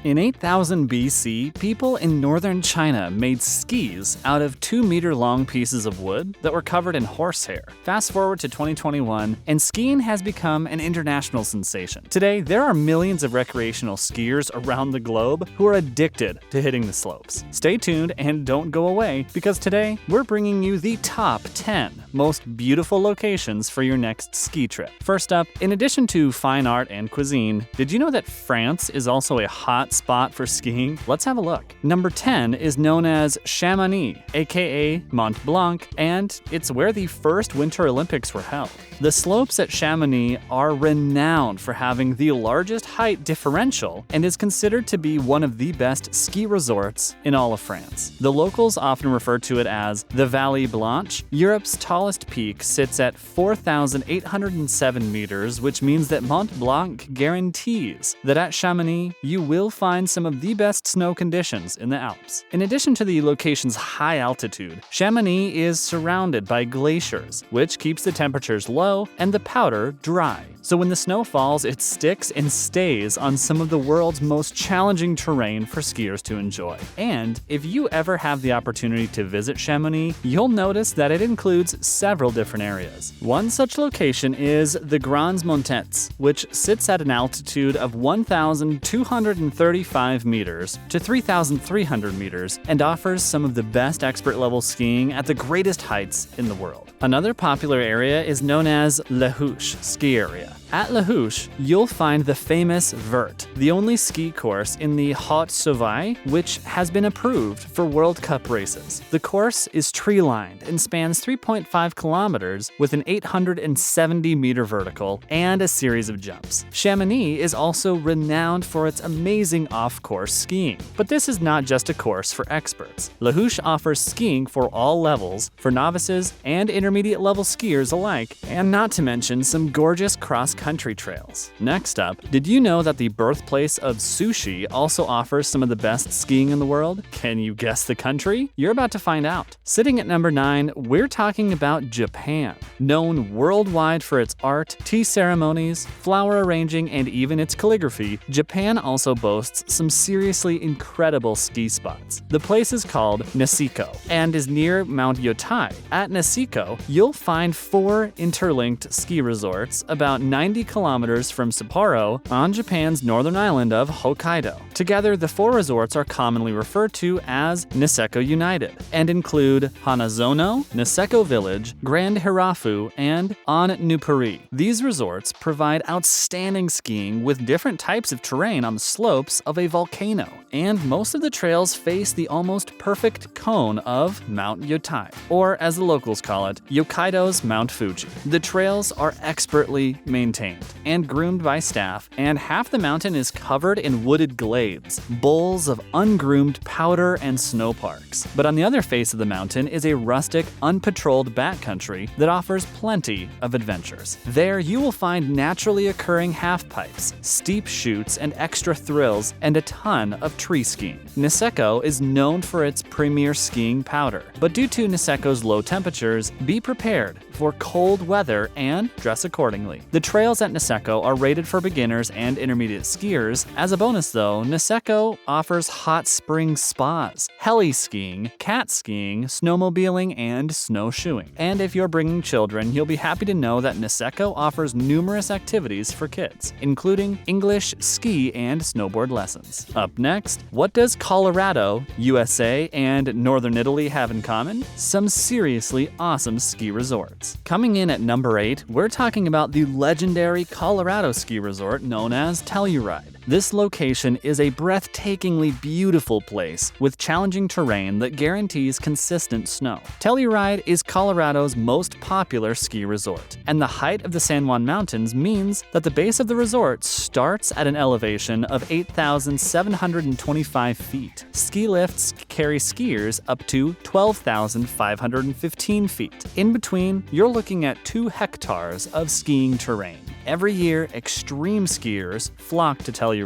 In 8000 BC, people in northern China made skis out of 2-meter-long pieces of wood that were covered in horsehair. Fast forward to 2021, and skiing has become an international sensation. Today, there are millions of recreational skiers around the globe who are addicted to hitting the slopes. Stay tuned and don't go away, because today, we're bringing you the top 10 most beautiful locations for your next ski trip. First up, in addition to fine art and cuisine, did you know that France is also a hot spot for skiing? Let's have a look. Number 10 is known as Chamonix, aka Mont Blanc, and it's where the first Winter Olympics were held. The slopes at Chamonix are renowned for having the largest height differential and is considered to be one of the best ski resorts in all of France. The locals often refer to it as the Vallée Blanche. Europe's tallest peak sits at 4,807 meters, which means that Mont Blanc guarantees that at Chamonix you will find some of the best snow conditions in the Alps. In addition to the location's high altitude, Chamonix is surrounded by glaciers, which keeps the temperatures low and the powder dry. So when the snow falls, it sticks and stays on some of the world's most challenging terrain for skiers to enjoy. And if you ever have the opportunity to visit Chamonix, you'll notice that it includes several different areas. One such location is the Grands Montets, which sits at an altitude of 1,235 meters to 3,300 meters and offers some of the best expert-level skiing at the greatest heights in the world. Another popular area is known as La Houche ski area. At La Houche, you'll find the famous Vert, the only ski course in the Haute-Savoie, which has been approved for World Cup races. The course is tree-lined and spans 3.5 kilometers with an 870-meter vertical and a series of jumps. Chamonix is also renowned for its amazing off-course skiing. But this is not just a course for experts. La Houche offers skiing for all levels, for novices and intermediate-level skiers alike, and not to mention some gorgeous cross-country trails. Next up, did you know that the birthplace of sushi also offers some of the best skiing in the world? Can you guess the country? You're about to find out. Sitting at number 9, we're talking about Japan. Known worldwide for its art, tea ceremonies, flower arranging, and even its calligraphy, Japan also boasts some seriously incredible ski spots. The place is called Niseko and is near Mount Yotai. At Niseko, you'll find 4 interlinked ski resorts about 90 kilometers from Sapporo on Japan's northern island of Hokkaido. Together, the 4 resorts are commonly referred to as Niseko United and include Hanazono, Niseko Village, Grand Hirafu, and On-Nupuri. These resorts provide outstanding skiing with different types of terrain on the slopes of a volcano, and most of the trails face the almost perfect cone of Mount Yotai, or as the locals call it, Yokkaido's Mount Fuji. The trails are expertly maintained and groomed by staff, and half the mountain is covered in wooded glades, bowls of ungroomed powder and snow parks. But on the other face of the mountain is a rustic, unpatrolled backcountry that offers plenty of adventures. There you will find naturally occurring halfpipes, steep chutes and extra thrills, and a ton of tree skiing. Niseko is known for its premier skiing powder, but due to Niseko's low temperatures, be prepared for cold weather and dress accordingly. The trails at Niseko are rated for beginners and intermediate skiers. As a bonus though, Niseko offers hot spring spas, heli skiing, cat skiing, snowmobiling, and snowshoeing. And if you're bringing children, you'll be happy to know that Niseko offers numerous activities for kids, including English, ski, and snowboard lessons. Up next, what does Colorado, USA, and northern Italy have in common? Some seriously awesome ski resorts. Coming in at number 8, we're talking about the legendary Colorado ski resort known as Telluride. This location is a breathtakingly beautiful place with challenging terrain that guarantees consistent snow. Telluride is Colorado's most popular ski resort, and the height of the San Juan Mountains means that the base of the resort starts at an elevation of 8,725 feet. Ski lifts carry skiers up to 12,515 feet. In between, you're looking at 2 hectares of skiing terrain. Every year, extreme skiers flock to Telluride.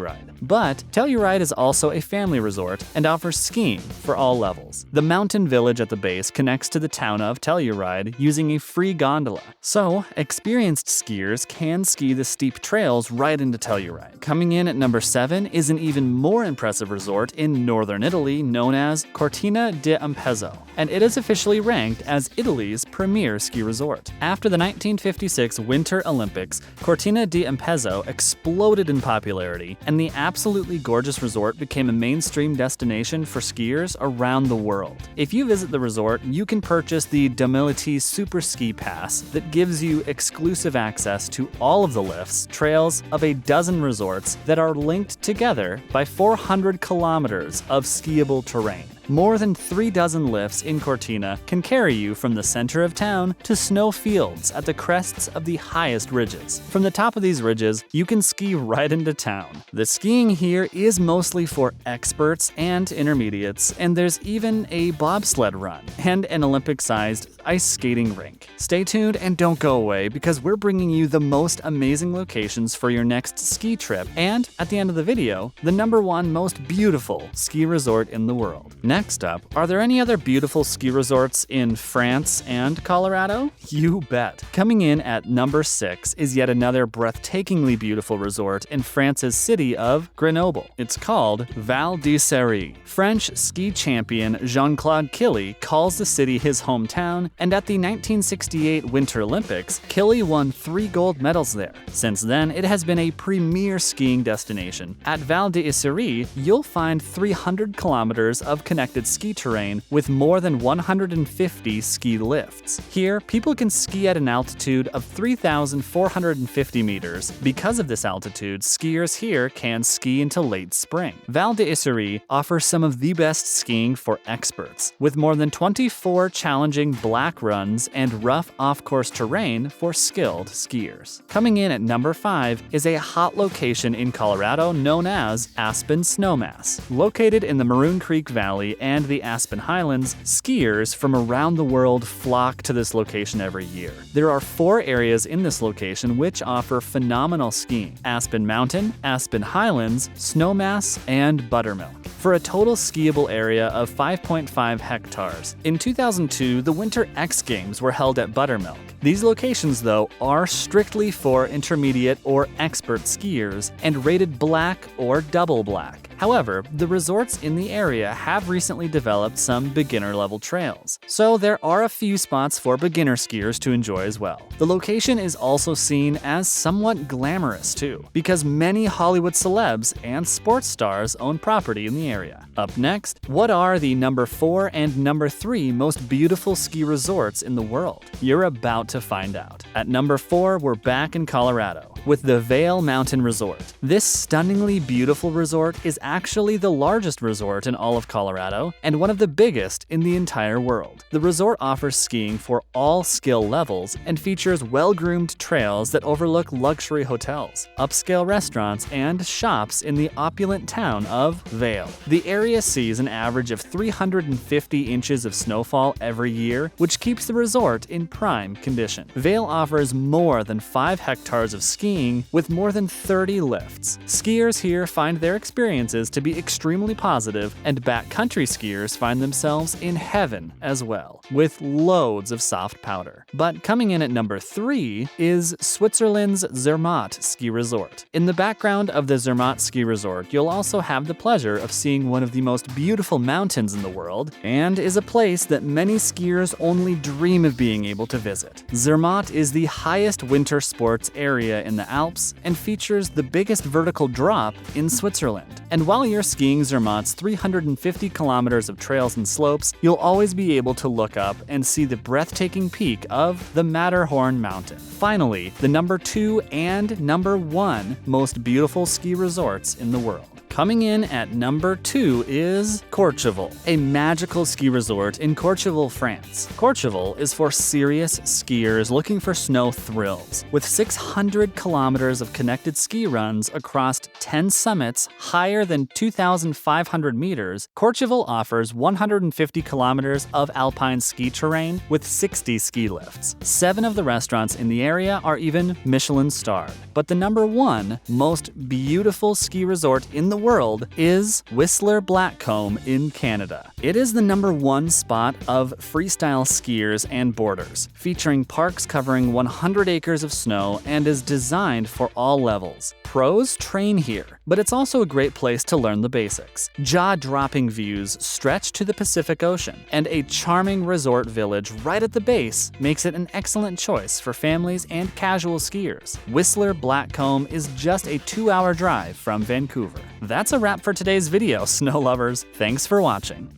But Telluride is also a family resort and offers skiing for all levels. The mountain village at the base connects to the town of Telluride using a free gondola. So, experienced skiers can ski the steep trails right into Telluride. Coming in at number 7 is an even more impressive resort in northern Italy known as Cortina d'Ampezzo, and it is officially ranked as Italy's premier ski resort. After the 1956 Winter Olympics, Cortina d'Ampezzo exploded in popularity, and the absolutely gorgeous resort became a mainstream destination for skiers around the world. If you visit the resort, you can purchase the Dolomite Super Ski Pass that gives you exclusive access to all of the lifts, trails of a dozen resorts that are linked together by 400 kilometers of skiable terrain. More than 3 dozen lifts in Cortina can carry you from the center of town to snow fields at the crests of the highest ridges. From the top of these ridges, you can ski right into town. The skiing here is mostly for experts and intermediates, and there's even a bobsled run and an Olympic-sized ice skating rink. Stay tuned and don't go away, because we're bringing you the most amazing locations for your next ski trip, and at the end of the video, the #1 most beautiful ski resort in the world. Next up, are there any other beautiful ski resorts in France and Colorado? You bet. Coming in at number 6 is yet another breathtakingly beautiful resort in France's city of Grenoble. It's called Val d'Isère. French ski champion Jean-Claude Killy calls the city his hometown, and at the 1968 Winter Olympics, Killy won 3 gold medals there. Since then, it has been a premier skiing destination. At Val d'Isère, you'll find 300 kilometers of connected ski terrain with more than 150 ski lifts. Here, people can ski at an altitude of 3,450 meters. Because of this altitude, skiers here can ski until late spring. Val d'Isère offers some of the best skiing for experts, with more than 24 challenging black runs and rough off-course terrain for skilled skiers. Coming in at number 5 is a hot location in Colorado known as Aspen Snowmass. Located in the Maroon Creek Valley and the Aspen Highlands, skiers from around the world flock to this location every year. There are 4 areas in this location which offer phenomenal skiing: Aspen Mountain, Aspen Highlands, Snowmass, and Buttermilk, for a total skiable area of 5.5 hectares. In 2002, the Winter X Games were held at Buttermilk. These locations, though, are strictly for intermediate or expert skiers and rated black or double black. However, the resorts in the area have recently developed some beginner-level trails, so there are a few spots for beginner skiers to enjoy as well. The location is also seen as somewhat glamorous too, because many Hollywood celebs and sports stars own property in the area. Up next, what are the number 4 and number 3 most beautiful ski resorts in the world? You're about to find out. At number 4, we're back in Colorado with the Vail Mountain Resort. This stunningly beautiful resort is actually the largest resort in all of Colorado and one of the biggest in the entire world. The resort offers skiing for all skill levels and features well-groomed trails that overlook luxury hotels, upscale restaurants, and shops in the opulent town of Vail. The area sees an average of 350 inches of snowfall every year, which keeps the resort in prime condition. Vail offers more than 5 hectares of skiing with more than 30 lifts. Skiers here find their experiences to be extremely positive, and backcountry skiers find themselves in heaven as well, with loads of soft powder. But coming in at number 3 is Switzerland's Zermatt Ski Resort. In the background of the Zermatt Ski Resort, you'll also have the pleasure of seeing one of the most beautiful mountains in the world, and is a place that many skiers only dream of being able to visit. Zermatt is the highest winter sports area in the Alps and features the biggest vertical drop in Switzerland. And while you're skiing Zermatt's 350 kilometers of trails and slopes, you'll always be able to look up and see the breathtaking peak of the Matterhorn Mountain. Finally, the number 2 and number 1 most beautiful ski resorts in the world. Coming in at number 2 is Courchevel, a magical ski resort in Courchevel, France. Courchevel is for serious skiers looking for snow thrills. With 600 kilometers of connected ski runs across 10 summits higher than 2,500 meters, Courchevel offers 150 kilometers of alpine ski terrain with 60 ski lifts. 7 of the restaurants in the area are even Michelin starred. But the number 1 most beautiful ski resort in the world is Whistler Blackcomb in Canada. It is the #1 spot of freestyle skiers and boarders, featuring parks covering 100 acres of snow and is designed for all levels. Pros train here, but it's also a great place to learn the basics. Jaw-dropping views stretch to the Pacific Ocean, and a charming resort village right at the base makes it an excellent choice for families and casual skiers. Whistler Blackcomb is just a 2-hour drive from Vancouver. That's a wrap for today's video, snow lovers. Thanks for watching.